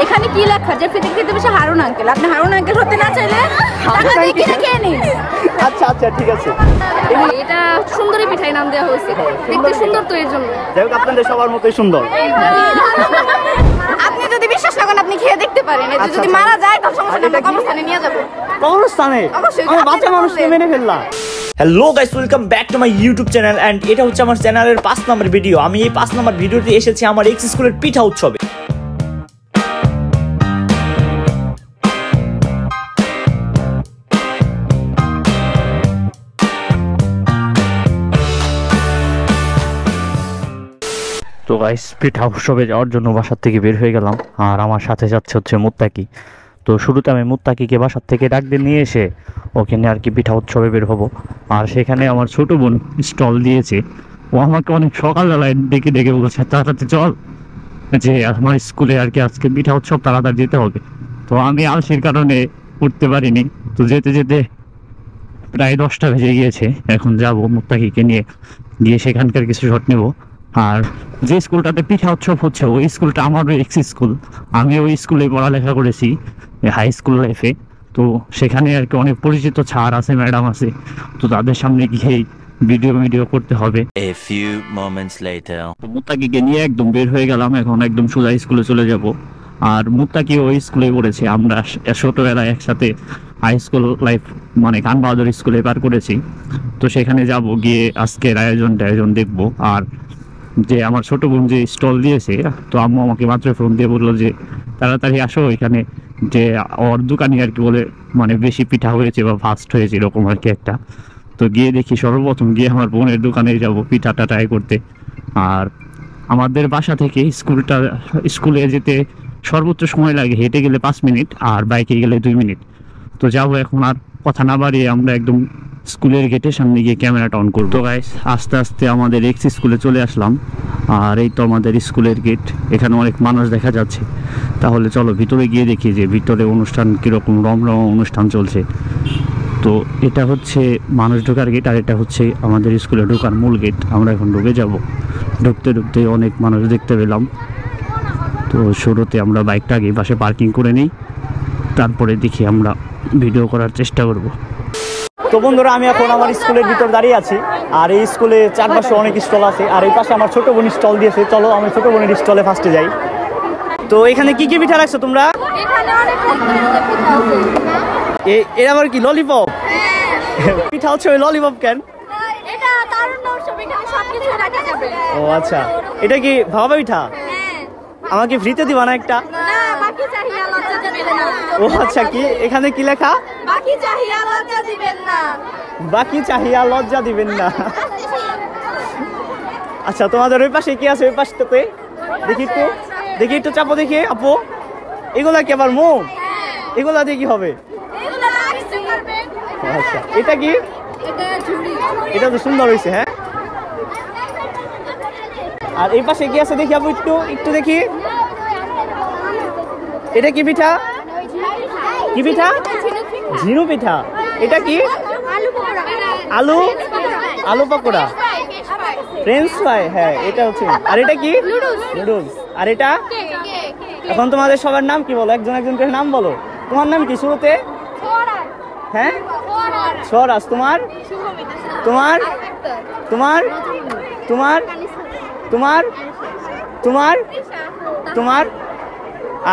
এখানে কি লেখা যে ফিতে খেতে বসে হারুন আঙ্কেল। আপনি হারুন আঙ্কেল হতে না চাইলে টাকা দিয়ে কিনে খেয়ে নিন। আচ্ছা আচ্ছা ঠিক আছে। এটা সুন্দরী পিঠাই নাম দেওয়া হয়েছে, দেখতে সুন্দর তো এর জন্য। যাই হোক আপনাদের সবার মতোই সুন্দর। আপনি যদি বিশ্বাস না করেন আপনি খেয়ে দেখতে পারেন, এতে যদি মারা যায় তাহলে সমস্যা নেই, কবরস্থানে নিয়ে যাব। কবরস্থানে? আমার বাচ্চা মানুষকে মেরে ফেললাম। Hello guys, welcome back to my YouTube channel and এটা হচ্ছে আমার চ্যানেলের 5 নম্বর ভিডিও। আমি এই 5 নম্বর ভিডিওতে এসেছি আমার এক্স স্কুলের পিঠা উৎসবে। তো গাইস, পিঠা উৎসবে যাওয়ার জন্য বাসার থেকে বের হয়ে গেলাম, আর আমার সাথে যাচ্ছে হচ্ছে মুত্তাকি। তো শুরুতে আমি মুত্তাকিকে বাসার থেকে ডাক দিয়ে নিয়ে এসে ওখানে আর কি পিঠা উৎসবে বের হবো। আর সেখানে আমার ছোট বোন স্টল দিয়েছে। ও আমাকে অনেক সকালবেলায় ডেকে ডেকে বলছে তাড়াতাড়ি চল, যে আমার স্কুলে আর কি আজকে পিঠা উৎসব, তাড়াতাড়ি যেতে হবে। তো আমি আলসির কারণে উঠতে পারিনি। তো যেতে যেতে প্রায় 10টা বেজে গিয়েছে। এখন যাবো মুত্তাকিকে নিয়ে গিয়ে সেখানকার কিছু শট নেব। আর যে স্কুলটাতে পিঠা উৎসব হচ্ছে ওই স্কুলটা আমারও এক্স স্কুল। আমি ওই স্কুলে পড়ালেখা করেছি হাই স্কুল লাইফে। তো সেখানে আর কি অনেক পরিচিত স্যার আছে, ম্যাডাম আছে। তো তাদের সামনে গিয়েই ভিডিও করতে হবে। A few moments later. মুত্তাকিকে নিয়ে একদম বের হয়ে গেলাম, এখন একদম সোজা স্কুলে চলে যাব। আর মুত্তাকি ওই স্কুলে পড়েছে, আমরা ছোটবেলায় একসাথে হাই স্কুল লাইফ মানে খান বাহাদুর স্কুলে পার করেছি। তো সেখানে যাব, গিয়ে আজকের আয়োজন দেখবো। আর যে আমার ছোট বোন যে স্টল দিয়েছে, তো আম্মু আমাকে মাত্র ফোন দিয়ে বললো যে তাড়াতাড়ি আসো, এখানে যে ওর দোকানে আর কি বলে মানে বেশি পিঠা হয়েছে বা ফাস্ট হয়েছে এরকম আর কি একটা। তো গিয়ে দেখি, সর্বপ্রথম গিয়ে আমার বোনের দোকানে যাব পিঠাটা ট্রাই করতে। আর আমাদের বাসা থেকে স্কুলে যেতে সর্বোচ্চ সময় লাগে হেঁটে গেলে 5 মিনিট, আর বাইকে গেলে 2 মিনিট। তো যাবো, এখন আর কথা না বাড়িয়ে আমরা একদম স্কুলের গেটের সামনে গিয়ে ক্যামেরাটা অন করবো। তো গাইস, আস্তে আস্তে আমাদের এক্স স্কুলে চলে আসলাম। আর এই তো আমাদের স্কুলের গেট, এখানে অনেক মানুষ দেখা যাচ্ছে। তাহলে চলো ভিতরে গিয়ে দেখি যে ভিতরে অনুষ্ঠান কীরকম, রমরমা অনুষ্ঠান চলছে। তো এটা হচ্ছে মানুষ ঢোকার গেট, আর এটা হচ্ছে আমাদের স্কুলে ঢোকার মূল গেট। আমরা এখন ঢুকে যাব। ঢুকতে ঢুকতে অনেক মানুষ দেখতে পেলাম। তো শুরুতে আমরা বাইকটা আগে পাশে পার্কিং করে নিই, তারপরে দেখি আমরা ভিডিও করার চেষ্টা করব। তো বন্ধুরা, আমি এখন আমার স্কুলের ভিতর দাঁড়িয়ে আছি। আর এই স্কুলে চারপাশে অনেক স্টল আছে, আর এই পাশে আমার ছোট বোন স্টল দিয়েছে। চলো আমি ছোট বোনের স্টলে ফার্স্টে যাই। তো এখানে কি কি পিঠা রাখছো তোমরা? এখানে অনেক রকমের পিঠা আছে। এর আবার কি ললিপপ? পিঠা হচ্ছে ওই ললিপপ কেন? এটা তারুণ্য উৎসব, এখানে সবকিছু রাখা যাবে। ও আচ্ছা, এটা কি ভাপা পিঠা? হ্যাঁ। আমাকে ফ্রিতে দিবা না একটা? না, বাকি চাহিয়া লজ্জা দিবেন না। ও আচ্ছা, কি এখানে কি লেখা? বাকি চাহিয়া লজ্জা দিবেন না। বাকি চাহিয়া লজ্জা দিবেন না। আচ্ছা, তোমাদের ওই পাশে কি আছে? ওই পাশটাতে দেখি একটু চাপো দেখি আপু। এগুলা কি আবার মুখ? এগুলা দিয়ে কি হবে? আচ্ছা, এটা কি? এটা তো সুন্দর হয়েছে। হ্যাঁ, আর এই পাশে কি আছে দেখি আপু, একটু দেখি। এটা কি পিঠা? কি পিঠা? ঝিনু পিঠা। এটা কি? আলু পকোড়া, ফ্রেঞ্চ ফ্রাই। হ্যাঁ, এটা হচ্ছে। আর এটা কি? নুডলস। আর এটা? এখন তোমাদের সবার নাম কি বলো, একজন একজন করে নাম বলো। তোমার নাম কি শুরুতে? হ্যাঁ, সরাজ। তোমার? তোমার তোমার তোমার তোমার তোমার তোমার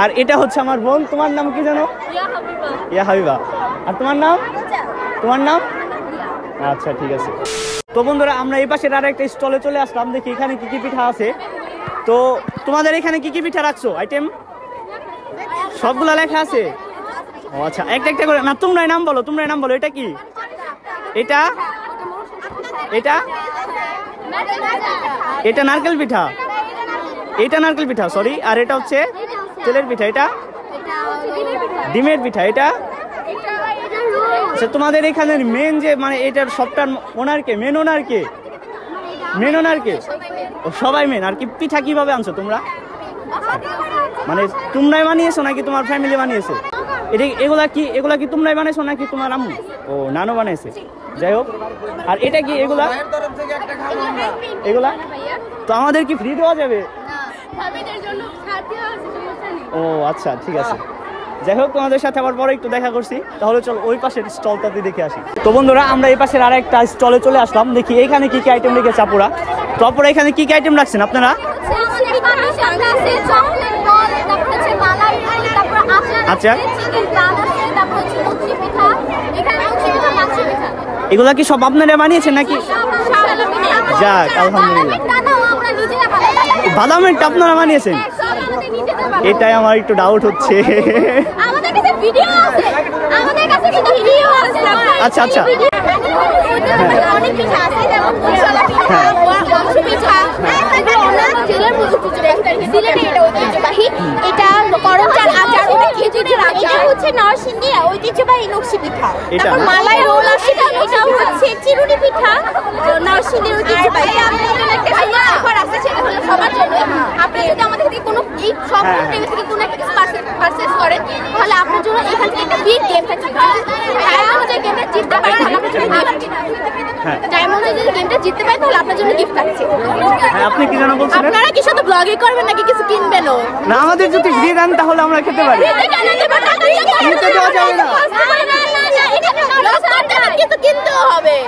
আর এটা হচ্ছে আমার বোন। তোমার নাম কি জানো? ইয়া হাবিবা। আর তোমার নাম? আচ্ছা, ঠিক আছে। তো বন্ধুরা, আমরা এই পাশের আর একটা স্টলে চলে আসলাম। দেখি এখানে কি কি পিঠা আছে। তো তোমাদের এখানে কি কি পিঠা রাখছো আইটেম? সবগুলা লেখা আছে? ও আচ্ছা, একটা একটা করে না, তোমরাই নাম বলো। এটা কি? এটা নারকেল পিঠা। এটা নারকেল পিঠা, সরি। আর এটা হচ্ছে তেলের পিঠা। এটা ডিমের পিঠা। এটা আচ্ছা, তোমাদের এখানে মেন যে মানে এটার সবটার মেন ওনার কে? ও, সবাই মেন। আর কি পিঠা কিভাবে আনছো তোমরা? মানে তোমরাই বানিয়েছো নাকি তোমার ফ্যামিলি বানিয়েছে? এগুলা কি তোমরাই বানাইছো নাকি তোমার আম্মু? ও, নানু বানাইছে। যাই হোক। আর এটা কি? এগুলা তো আমাদের কি ফ্রি দেওয়া যাবে? ও আচ্ছা, ঠিক আছে। যাই হোক, তোমাদের সাথে আবার পরে একটু দেখা করছি। তাহলে চল ওই পাশের স্টলটাতে দেখে আসি। তো বন্ধুরা, আমরা এই পাশের আরেকটা স্টলে চলে আসলাম। দেখি এখানে কি কি আইটেম রেখেছে আপুরা। তো আপুরা এখানে কি কি আইটেম রাখছেন আপনারা? আচ্ছা, এগুলা কি সব আপনারা বানিয়েছেন নাকি? যাক, আলহামদুলিল্লাহ। বাদামেরটা আপনারা বানিয়েছেন? এটাই আমার একটু ডাউট হচ্ছে। আচ্ছা আচ্ছা, এটা করমচার আচার, ওটা খেজুরের আচার, হচ্ছে নরসিংদী ঐতিহ্যবাহী নকশি পিঠা। তারপর মালাই রোল আছে, এটা হচ্ছে চিরুনি পিঠা, নরসিংদীর ঐতিহ্যবাহী। অফার আছে, সেটা হলো সবার জন্য। আপনি যদি আমাদের থেকে কোনো এই সব থেকে কোনো একটা পারচেজ করেন, তাহলে আপনার জন্য এখান থেকে একটা বিগ গেম থাকছে। যদি গেমটা জিততে পারেন, যদি গেমটা জিততে পারেন, তাহলে আপনার জন্য গিফট থাকছে। আপনি কি জানো বলছেন? আপনারা কি শুধু ব্লগই করবেন নাকি কিছু কিনবেনও? না, আমাদের যদি ফ্রি দেন তাহলে আমরা খেতে পারি।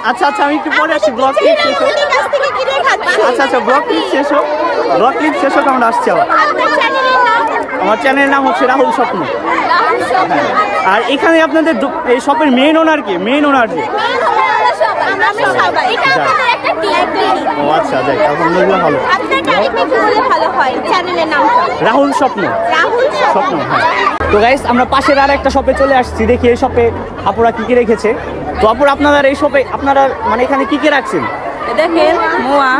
আচ্ছা আচ্ছা, আমি একটু পরে আসছি। ব্লগ ক্লিপ শেষ হোক। আচ্ছা আচ্ছা, ব্লগ ক্লিপ শেষ হোক। ব্লগ ক্লিপ শেষ হোক, আমরা আসছি আবার। আমার চ্যানেলের নাম হচ্ছে রাহুল স্বপ্ন। আর এখানে আপনাদের এই শপের মেইন ওনার কি? মেইন ওনার কি? ও আচ্ছা, যাই, আলহামদুলিল্লাহ, ভালো। রাহুল স্বপ্ন। স্বপ্ন, হ্যাঁ। তো গাইস, আমরা পাশের আর একটা শপে চলে আসছি। দেখি এই শপে আপুরা কি কি রেখেছে। তো আপুরা, আপনারা এই শপে আপনারা মানে এখানে কি কি রাখছেন? দেখেন, মোয়া,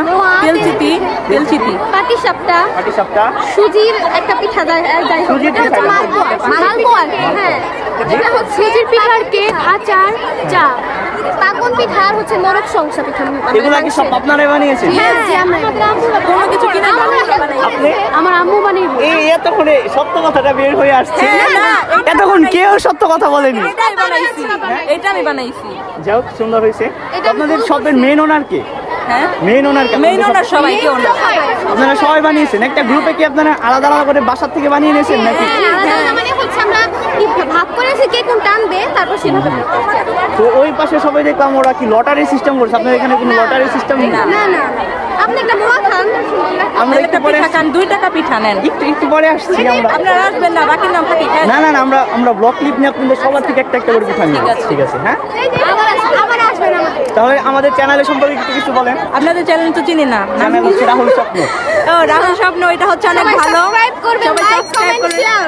তেলচিটি, পাটিসাপটা, সুজির একটা পিঠা, সুজির পিঠা, মালপোয়া, হ্যাঁ, এটা হচ্ছে সুজির পিঠার কেক, আচার, চা। পাকন পিঠা হচ্ছে নরক সংসা পিঠা। এগুলা কি সব আপনারাই বানিয়েছেন? হ্যাঁ, আমরা কোনো কিছু কিনে আপনি? আমার আম্মু বানিয়ে। এই এতক্ষণে সত্য কথাটা বের হয়ে আসছে। এতক্ষণ কেউ সত্য কথা বলেনি। এটা আমি বানাইছি। যাই হোক, সুন্দর হয়েছে। আপনাদের শপের মেইন ওনার কে? হ্যাঁ, মেইন ওনার কে? মেইন ওনার সবাইকে ওনার। আপনারা সবাই বানিয়েছেন? একটা গ্রুপে কি আপনারা আলাদা আলাদা করে বাসার থেকে বানিয়ে নিয়েছেন নাকি? মানে হচ্ছে আমরা ভাগ করেছি কে কোন টানবে, তারপর সেভাবে। তো ওই পাশে সবাই দেখলাম ওরা কি লটারি সিস্টেম করছে। আপনাদের এখানে কোনো লটারি সিস্টেম নেই? না না, আপনি একটা মোয়া খান। আমরা একটু পরে পিঠা খান, 2 টাকা পিঠা নেন। একটু পরে আসছি আমরা। আপনারা আসবেন না, বাকি নাম থাকি। না না না, আমরা ব্লগ ক্লিপ নিয়ে আপনাদের সবার থেকে একটা একটা করে পিঠা নিই। ঠিক আছে, হ্যাঁ। আবার আসবেন আমাদের। তাহলে আমাদের চ্যানেলের সম্পর্কে একটু কিছু বলেন। আপনাদের চ্যানেল তো চিনি না। চ্যানেল হচ্ছে রাহুল স্বপ্ন। ও, রাহুল স্বপ্ন, এটা হচ্ছে অনেক ভালো। সাবস্ক্রাইব করবেন, like comment share.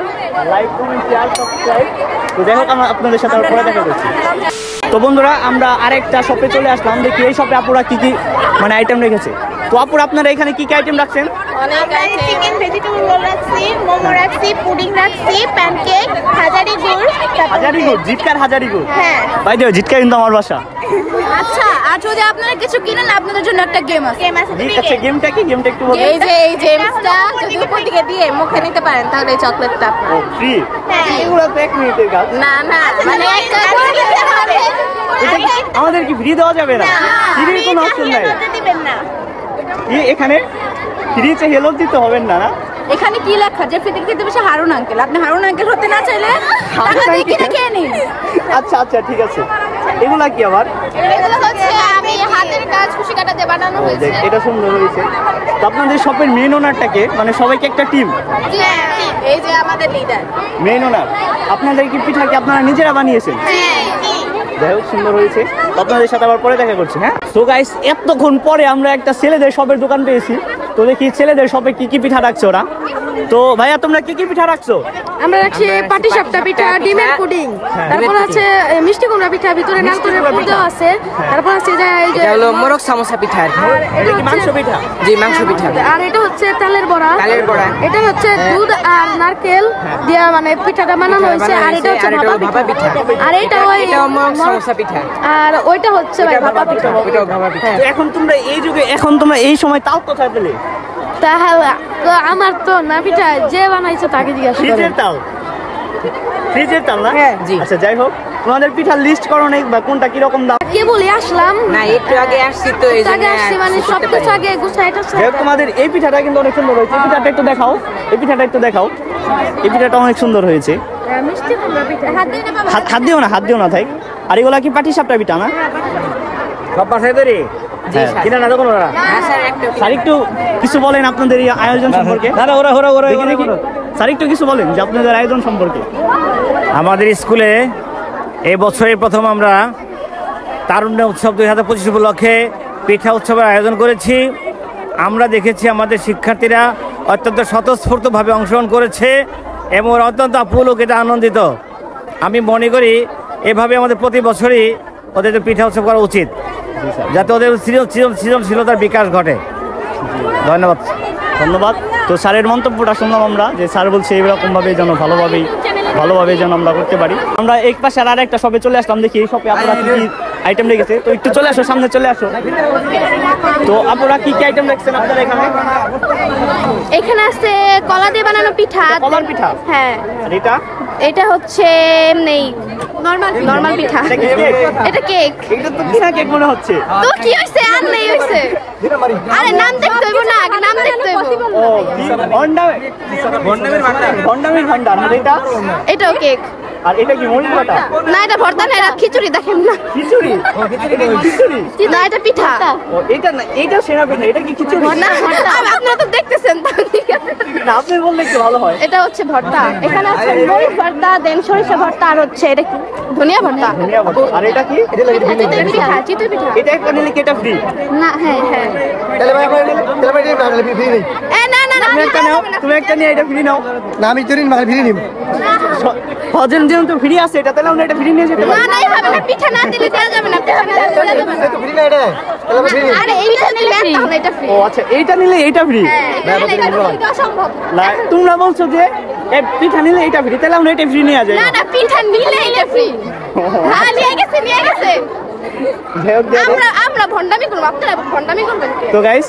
Like comment share subscribe. তো যাই হোক, আমরা আপনাদের সাথে আবার পরে দেখা করছি। তো বন্ধুরা, আমরা আরেকটা শপে চলে আসলাম। দেখি এই শপে আপুরা কি কি মানে আইটেম রেখেছে। তো আপুরা, আপনারা এখানে কি কি আইটেম রাখছেন? চিকেন ভেজিটেবল রোল রাখছি, মোমো রাখছি, পুডিং রাখছি, প্যানকেক, হাজারি গুড়। হাজারি গুড়? জিটকার হাজারি গুড়? হ্যাঁ। ভাই দেও, জিটকা কিন্তু আমার বাসা। আচ্ছা, আর যদি আপনারা কিছু কিনেন, আপনাদের জন্য একটা গেম আছে। আচ্ছা, গেমটা কি? গেমটা একটু বলুন। এই গেমসটা যদি উপর দিকে দিয়ে মুখে নিতে পারেন, তাহলে এই চকলেটটা ও ফ্রি? এগুলো তো 1 মিনিটের কাজ। না না, মানে একটা করে দিতে হবে। আমাদের কি ফ্রি দেওয়া যাবে না? ফ্রির কোনো অপশন নাই? দিবেন না। এখানে ফ্রিতে হেল্প দিতে হবে না? না, এখানে কি লেখা যে ফ্রিতে খেতে বসে হারুন আঙ্কেল। আপনি হারুন আঙ্কেল হতে না চাইলে টাকা দিয়ে কিনে খেয়ে নিন। আচ্ছা আচ্ছা, ঠিক আছে। এগুলা কি আবার? এগুলো হচ্ছে আমি হাতের কাজ কুশি কাটাতে বানানো হয়েছে। এটা সুন্দর হয়েছে। তো আপনাদের শপের মেইন ওনারটাকে মানে সবাইকে একটা টিম? এই যে আমাদের লিডার মেইন ওনার। আপনাদের কি পিঠা কি আপনারা নিজেরা বানিয়েছেন? যাই হোক, সুন্দর হয়েছে। আপনাদের সাথে আবার পরে দেখা করছি। হ্যাঁ। তো গাইস, এতক্ষণ পরে আমরা একটা ছেলেদের শপের দোকান পেয়েছি। তো দেখি ছেলেদের শপে কি কি পিঠা রাখছে ওরা। তো ভাইয়া, তোমরা কি কি পিঠা রাখছো? আমরা রাখছি পাটিসাপটা পিঠা, ডিমের পুডিং, তারপর আছে মিষ্টি কুমড়া পিঠা, ভিতরে নারকেলের পুর দেওয়া আছে, তারপর আছে যে হলো মোরগ সামোসা পিঠা। এটা কি মাংস পিঠা? জি, মাংস পিঠা। আর এটা হচ্ছে তালের বড়া। এটা হচ্ছে দুধ আর নারকেল দিয়া মানে পিঠাটা বানানো হয়েছে। আর এটা হচ্ছে ভাপা পিঠা। আর এটা ওই মোরগ সামোসা পিঠা। আর ওইটা হচ্ছে ভাপা পিঠা। ওইটাও ভাপা পিঠা। তো এখন তোমরা এই যুগে, এখন তোমরা এই সময় তাল কোথায় পেলে? তাহলে তো আমার তো না পিঠা যে বানাইছে তাকে জিজ্ঞাসা ফ্রিজের করেন। তাল? ফ্রিজের তাল না? হ্যাঁ, জি। আচ্ছা, যাই হোক, তোমাদের পিঠার লিস্ট করো নাই বা কোনটা কিরকম দাম? কে বলি আসলাম না একটু আগে আসছি তো এই আগে জন্য আসছি মানে সব কিছু আগে গুছাইটা তোমাদের এই পিঠাটা কিন্তু অনেক সুন্দর হয়েছে। এই পিঠাটা একটু দেখাও, এই পিঠাটা একটু দেখাও। এই পিঠাটা অনেক সুন্দর হয়েছে। মিষ্টি কুমড়া পিঠা হাত দিও না থাক। আর এগুলা কি পাটিসাপটা পিঠা না? সব বাসায় তৈরি জি স্যার কিনা না তো কোনো হ্যাঁ স্যার একটু স্যার একটু কিছু বলেন আপনাদের এই আয়োজন সম্পর্কে। দেখি। স্যার একটু কিছু বলেন যে আপনাদের আয়োজন সম্পর্কে। আমাদের স্কুলে এই বছরের প্রথম আমরা তারুণ্য উৎসব 2025 উপলক্ষে পিঠা উৎসবের আয়োজন করেছি। আমরা দেখেছি আমাদের শিক্ষার্থীরা অত্যন্ত স্বতঃস্ফূর্তভাবে অংশগ্রহণ করেছে এবং ওরা অত্যন্ত আপ্লুক, এটা আনন্দিত। আমি মনে করি এভাবে আমাদের প্রতি বছরই ওদের পিঠা উৎসব করা উচিত, যাতে ওদের সৃজনশীলতার বিকাশ ঘটে। ধন্যবাদ। তো স্যারের মন্তব্যটা শুনলাম আমরা, যে স্যার বলছে এইরকমভাবে যেন ভালোভাবে যেন আমরা করতে পারি। আমরা এক পাশে আর একটা শপে চলে আসলাম, দেখি এই শপে আপনারা কি কি আইটেম রেখেছে। তো একটু চলে আসো, সামনে চলে আসো। তো আপনারা কি কি আইটেম রেখেছেন আপনারা এখানে? এখানে আছে কলা দিয়ে বানানো পিঠা। কলার পিঠা? হ্যাঁ। আর এটা এটা হচ্ছে এমনি নরমাল পিঠা। এটা কি কেক? এটা কেক। এটা তো কিসা কেক মনে হচ্ছে। তো কি হইছে? আর নেই হইছে। আরে নাম দেখতে হইব না, আগে নাম দেখতে হইব। ও ভন্ডামের ভান্ডার। আর এটা? এটাও কেক। আর এটা কি মরিচ বাটা? না এটা ভর্তা না, এটা খিচুড়ি দেখেন না। খিচুড়ি? খিচুড়ি? না এটা পিঠা। ও এটা না, এটা সেরা পিঠা। এটা কি খিচুড়ি? না আপনারা তো দেখতেছেন। না আপনি বললে একটু ভালো হয়। এটা হচ্ছে ভর্তা। এখানে আছে মরিচ ভর্তা, দেন সরিষা ভর্তা, আর হচ্ছে এটা কি ধনিয়া ভর্তা। ধনিয়া ভর্তা। আর এটা কি? চিতই পিঠা। এটা একটা নিলে কি এটা ফ্রি? না হ্যাঁ না তুমি একটা নাও, তুমি একটা নিয়ে এটা ফ্রি নাও। না আমি তো ফ্রি নিব। হজেন যেমন তো ফ্রি আছে, এটা তাহলে আমরা এটা ফ্রি নিয়ে যেতে পারি। না এইভাবে না, পিঠা না দিলে দেওয়া যাবে না, পিঠা না দিলে দেওয়া যাবে না। ফ্রি না এটা, তাহলে ফ্রি নিব। আরে এইটা নিলে তাহলে এটা ফ্রি। ও আচ্ছা, এইটা নিলে এইটা ফ্রি। অসম্ভব। তোমরা বলছো যে এই পিঠা নিলে এইটা ফ্রি, তাহলে আমরা এটা ফ্রি নিয়ে যাই। না পিঠা নিলে এটা ফ্রি। হ্যাঁ নিয়ে গেছে। আমরা ভন্ডামি করবো, আপনারা ভন্ডামি করবেন। তো গাইস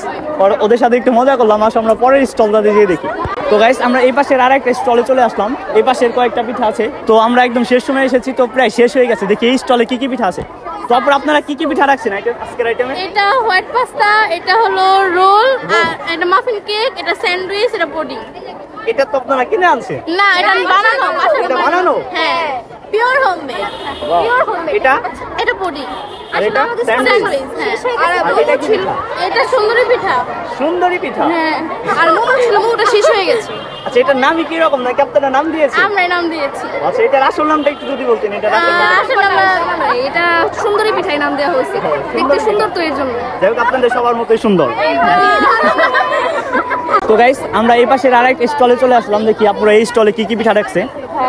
ওদের সাথে একটু মজা করলাম। আসো আমরা পরের স্টলটাতে যেয়ে দেখি। তো গাইস আমরা এই পাশের আর একটা স্টলে চলে আসলাম। এই পাশের কয়েকটা পিঠা আছে। তো আমরা একদম শেষ সময় এসেছি, তো প্রায় শেষ হয়ে গেছে। দেখি এই স্টলে কি কি পিঠা আছে। তারপর আপনারা কি কি পিঠা রাখছেন আজকের আইটেমে? এটা হোয়াইট পাস্তা, এটা হলো রোল, আর এটা মাফিন কেক, এটা স্যান্ডউইচ, এটা পুডিং। এটা তো আপনারা কিনে আনছেন? না এটা বানানো। এটা বানানো? হ্যাঁ পিওর হোমমেড। এটা পুডিং। আর এটা স্যান্ডউইচ। আর এটা কি পিঠা? এটা সুন্দরী পিঠা। সুন্দরী পিঠা? হ্যাঁ। আর মোমো ছিল, মোমোটা শেষ হয়ে গেছে। আচ্ছা এটার নামই কি রকম, নাকি আপনারা নাম দিয়েছেন? আমরা নাম দিয়েছি। আচ্ছা এটার আসল নামটা একটু যদি বলতেন। এটা আসলে এটা সুন্দরী পিঠাই নাম দেওয়া হয়েছে, দেখতে সুন্দর তো এর জন্য। যাই হোক আপনাদের সবার মতোই সুন্দর। তো গাইস আমরা এই পাশের আর একটা স্টলে চলে আসলাম, দেখি আপনারা এই স্টলে কি কি পিঠা রাখছে।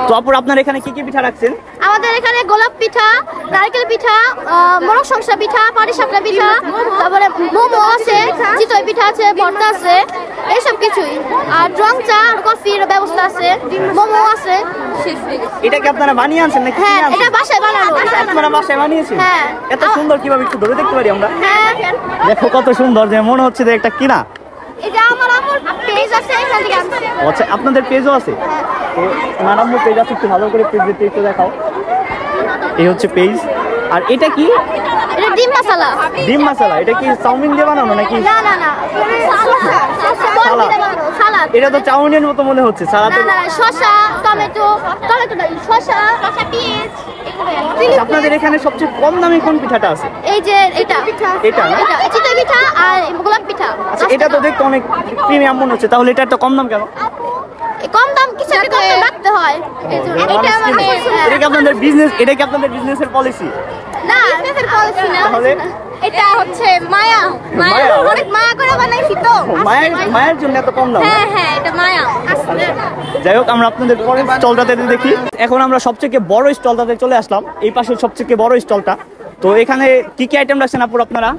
তো আপুরা আপনার এখানে কি কি পিঠা রাখছেন? আমাদের এখানে গোলাপ পিঠা, নারকেল পিঠা, মোরগ সংসা পিঠা, পাটিসাপটা পিঠা, তারপরে মোমো আছে, চিতই পিঠা আছে, ভর্তা আছে, এইসব কিছুই। আর রং চা আর কফির ব্যবস্থা আছে, মোমো আছে। এটা কি আপনারা বানিয়ে আনছেন নাকি? হ্যাঁ এটা বাসায় বানানো। আপনারা বাসায় বানিয়েছেন? হ্যাঁ। এত সুন্দর কিভাবে একটু ধরে দেখতে পারি আমরা? হ্যাঁ দেখো কত সুন্দর, যে মনে হচ্ছে যে একটা কিনা। এটা আমার পেজ আছে, এখান থেকে আনছি। আচ্ছা আপনাদের পেজও আছে? তো আমার আম্মুর পেজ আছে, একটু ভালো করে পেজ একটু দেখাও। এই হচ্ছে পেজ। আর এটা কি? এটা ডিম মশলা। ডিম মশলা? এটা কি চাউমিন দিয়ে বানানো নাকি? না সালাদ। এটা তো চাউমিনের মতো মনে হচ্ছে। সালাদ? না শসা, টমেটো না, শসা, পেঁয়াজ। আপনাদের এখানে সবচেয়ে কম দামে কোন পিঠাটা আছে? এই যে এটা চিতই পিঠা আর গোলাপ পিঠা। আচ্ছা এটা তো দেখতে অনেক প্রিমিয়াম মনে হচ্ছে, তাহলে এটা একটা কম দাম কেন? কম দাম কিছু একটা কম রাখতে হয়। এটা কি আপনাদের বিজনেস? এটা কি আপনাদের বিজনেসের পলিসি? না বিজনেসের পলিসি না, তাহলে এটা হচ্ছে মায়া। অনেক মায়া করে বানাইছি তো। মায়ের জন্য এত কম দাম? হ্যাঁ এটা মায়া। যাই হোক আমরা আপনাদের পরের স্টলটাতে দেখি। এখন আমরা সবচেয়ে বড় স্টলটাতে চলে আসলাম, এই পাশের সবচেয়ে বড় স্টলটা। তো এখানে কি কি আইটেম রাখছেন আপুর আপনারা?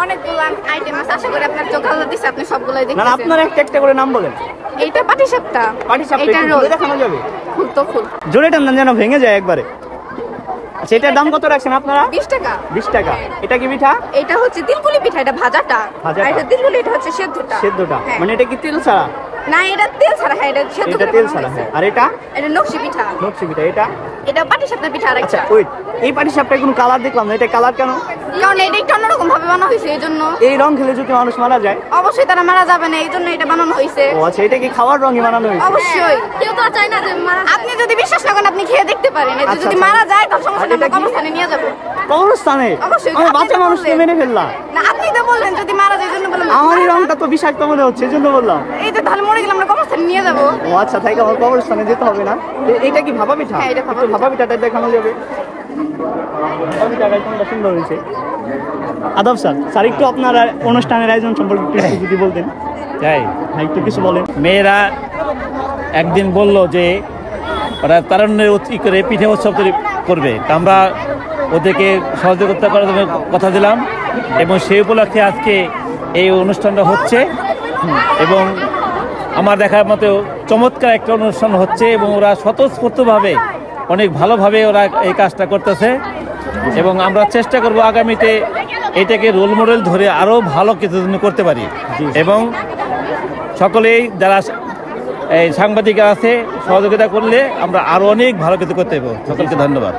অনেকগুলো আইটেম আছে, আশা করি আপনার চোখ ভালো দিচ্ছে, আপনি সবগুলোই না দেখতেছেন। আপনারা একটা করে নাম বলেন। এইটা পাটিসাপটা। এটা রোল দেখানো যাবে? ফুল জোরে টান যেন ভেঙে যায় একবারে। আচ্ছা এটার দাম কত রাখছেন আপনারা? 20 টাকা। 20 টাকা। এটা কি পিঠা? এটা হচ্ছে তিলকুলি পিঠা, এটা ভাজাটা। আর এটা তিলকুলি, এটা হচ্ছে সেদ্ধটা। মানে এটা কি তিল ছাড়া? না এটা তেল ছাড়া, হ্যাঁ এটা সেদ্ধ এটা করে তেল বানানো ছাড়া, হয়েছে। হ্যাঁ। আর এটা এটা নকশি পিঠা। নকশি পিঠা। এটা পাটিসাপটা পিঠা আচ্ছা আরেকটা। ওয়েট, এই পাটিসাপটায় কোনো কালার দেখলাম না, এটা কালার কেন? কারণ এটা একটু অন্যরকম ভাবে বানানো হয়েছে, এই জন্য। এই রং খেলে যদি মানুষ মারা যায়? অবশ্যই তারা মারা যাবে না, এই জন্য এটা বানানো হয়েছে। ও আচ্ছা, এটা কি খাওয়ার রঙে বানানো হয়েছে? অবশ্যই, কেউ তো চায় না যে মারা। আপনি যদি বিশ্বাস না করেন আপনি খেয়ে দেখতে পারেন, এতে আচ্ছা, যদি আচ্ছা। মারা যায় তার সমস্যা আর নেই, এটা আমরা কি? কবরস্থানে নিয়ে যাবো। কবরস্থানে? অবশ্যই। আমি আপনি বাচ্চা তো মানুষকে বললেন। মেরে ফেললাম। না আপনি তো বললেন যদি মারা যায়, এই জন্য বললাম। আমারই রংটা তো বিষাক্ত মনে হচ্ছে, এই জন্য বললাম। এই তো তাহলে মরে গেলে আমরা কবরস্থানে নিয়ে যাবো। ও আচ্ছা, তাই আমার কবরস্থানে যেতে হবে না। এটা কি ভাপা পিঠা? হ্যাঁ, এটা ভাপা একটু ভাপা পিঠাটা দেখানো যাবে? ভাপা পিঠাটা কোনটা সুন্দর হয়েছে। আদব স্যার একটু আপনার অনুষ্ঠানের আয়োজন সম্পর্কে একটু যদি বলতেন। তাই হ্যাঁ, একটু কিছু বলেন। মেয়েরা একদিন বলল যে ওরা তারুণ্যের ই করে পিঠে উৎসব করবে, তা আমরা ওদেরকে সহযোগিতা করার জন্য কথা দিলাম এবং সেই উপলক্ষে আজকে এই অনুষ্ঠানটা হচ্ছে এবং আমার দেখার মতো চমৎকার একটা অনুষ্ঠান হচ্ছে এবং ওরা স্বতঃস্ফূর্তভাবে অনেক ভালোভাবে ওরা এই কাজটা করতেছে এবং আমরা চেষ্টা করব আগামীতে এটাকে রোল মডেল ধরে আরও ভালো কিছু জন্য করতে পারি এবং সকলেই যারা এই সাংবাদিকরা আছে সহযোগিতা করলে আমরা আরও অনেক ভালো কিছু করতে পারবো। সকলকে ধন্যবাদ।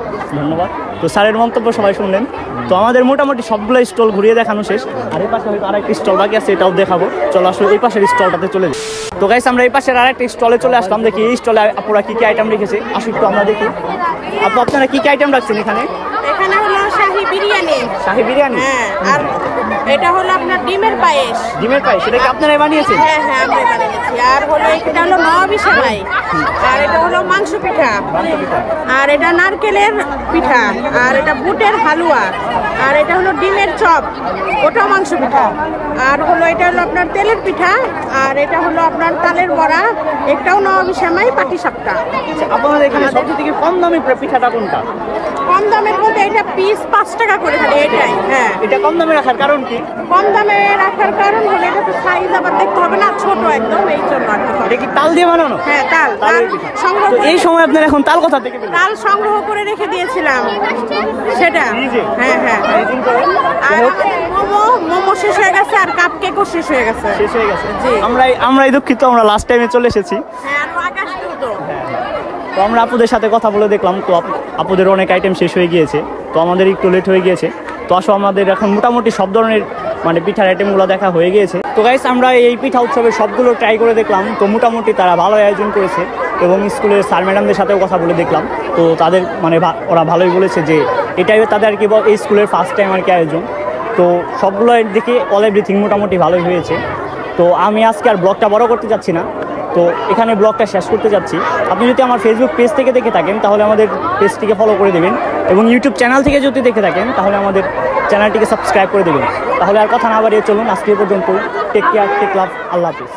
তো স্যারের মন্তব্য সবাই শুনলেন। তো আমাদের মোটামুটি সবগুলো স্টল ঘুরিয়ে দেখানো শেষ। আর এই পাশে হয়তো আরেকটি স্টল বাকি আছে, এটাও দেখাবো। চলো আসলে এই পাশের স্টলটাতে চলে যাই। তো গাইস আমরা এই পাশের আরেকটি স্টলে চলে আসলাম। দেখি এই স্টলে আপুরা কি কি আইটেম রেখেছে, আসো একটু আমরা দেখি। আপু আপনারা কি কি আইটেম রাখছেন এখানে? এখানে হলো শাহী বিরিয়ানি, শাহী বিরিয়ানি, হ্যাঁ, আর এটা হলো আপনার ডিমের পায়েস। ডিমের পায়েস, সেটা কি আপনারাই বানিয়েছেন? হ্যাঁ আমরা বানিয়েছি। আর হলো এটা হলো নবাবী সেমাই, আর এটা হলো মাংস পিঠা, আর এটা নারকেলের পিঠা, আর এটা বুটের হালুয়া, আর এটা হলো ডিমের চপ, ওটাও মাংস পিঠা, আর হলো এটা হলো আপনার তেলের পিঠা, আর এটা হলো আপনার তালের বড়া, একটাও নবাবী সেমাই, পাটিসাপটা। আপনাদের এখানে সবচেয়ে থেকে কম দামি পিঠাটা কোনটা? কম দামের মধ্যে এটা পিস 5 টাকা করে খালি, এটাই। হ্যাঁ, এটা কম দামে রাখার কারণ কি? কম দামে রাখার কারণ হলো এটা তো সাইজ আবার দেখতে হবে না, ছোট একদম, এই জন্য আর কি। এটা কি তাল দিয়ে বানানো? হ্যাঁ, তাল তালের পিঠা। সংগ্রহ তো করে- এই সময় আপনারা এখন তাল কোথা থেকে পেলেন? তাল সংগ্রহ করে রেখে দিয়েছিলাম সেটা। নিজে? হ্যাঁ হ্যাঁ। Freezing করে? আর মোমো শেষ হয়ে গেছে, আর কাপ কেকও শেষ হয়ে গেছে। শেষ হয়ে গেছে। জি। আমরাই দুঃখিত, আমরা লাস্ট টাইমে চলে এসেছি। হ্যাঁ, আর আকাশ তো তো আমরা আপুদের সাথে কথা বলে দেখলাম, তো আপুদের অনেক আইটেম শেষ হয়ে গিয়েছে, তো আমাদের একটু লেট হয়ে গিয়েছে। তো আসো আমাদের এখন মোটামুটি সব ধরনের পিঠার আইটেমগুলো দেখা হয়ে গিয়েছে। তো গাইস আমরা এই পিঠা উৎসবের সবগুলো ট্রাই করে দেখলাম, তো মোটামুটি তারা ভালো আয়োজন করেছে এবং স্কুলের স্যার ম্যাডামদের সাথেও কথা বলে দেখলাম। তো তাদের ওরা ভালোই বলেছে যে এটাই তাদের আর কি এই স্কুলের ফার্স্ট টাইম আর কি আয়োজন। তো সবগুলো দিকে অল এভরিথিং মোটামুটি ভালোই হয়েছে। তো আমি আজকে আর ব্লগটা বড় করতে চাচ্ছি না, তো এখানে ব্লগটা শেষ করতে যাচ্ছি। আপনি যদি আমার ফেসবুক পেজ থেকে দেখে থাকেন তাহলে আমাদের পেজটিকে ফলো করে দেবেন এবং ইউটিউব চ্যানেল থেকে যদি দেখে থাকেন তাহলে আমাদের চ্যানেলটিকে সাবস্ক্রাইব করে দেবেন। তাহলে আর কথা না বাড়িয়ে চলুন আজকে পর্যন্ত। টেক কেয়ার, টেক লাভ, আল্লাহ হাফিজ।